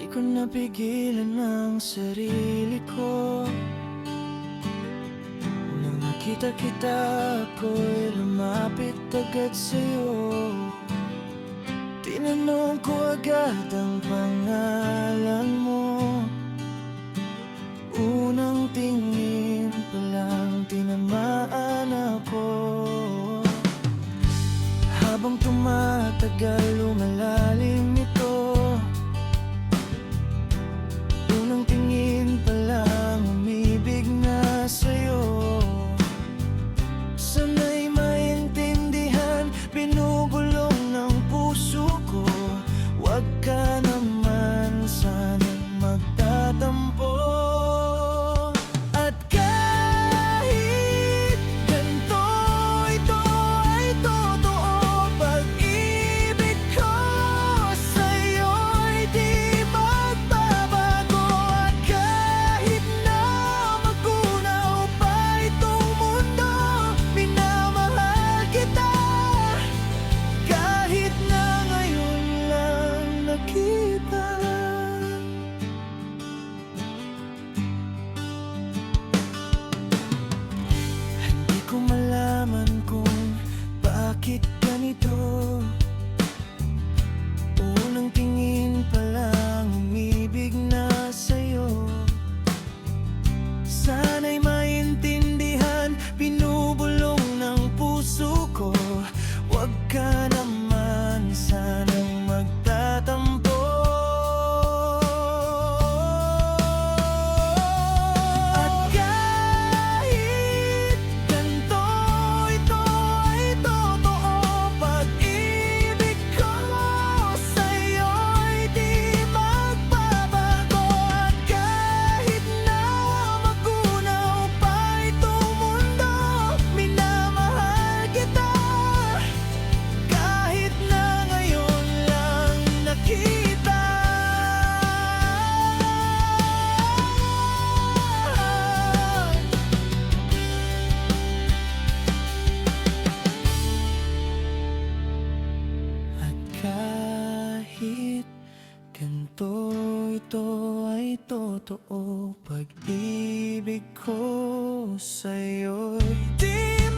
ko napigilan ang sarili ko. Nang nakita kita, ako'y lumapit agad sa'yo. Tinanong ko agad ang pangalan mo. Unang tingin pa lang tinamaan ako. Habang tumatagal, lumalalim ito. Unang tingin pa lang, umibig na sa'yo. Sana'y maintindihan, binubulong ng puso ko. Huwag ka naman sanang magtatampo. At kahit ganito, ito ay totoo. Pag-ibig ko sa'yo'y di magbabago. At kahit na magunaw pa itong mundo, minamahal kita. Kahit na ngayon lang nakita. Hindi ko malaman kung bakit ganito. Unang tingin pa lang, umibig na sa'yo. Sana'y maintindihan, binubulong ng puso ko. Huwag ka naman sanang magtatampo. At kahit ganito, ito ay totoo. Pag-ibig ko sa'yo'y di magbabago. At kahit na magunaw pa itong mundo, minamahal kita. Kahit na ngayon lang nakita. At kahit ganito, ito ay totoo. Pag-ibig ko sa'yo'y di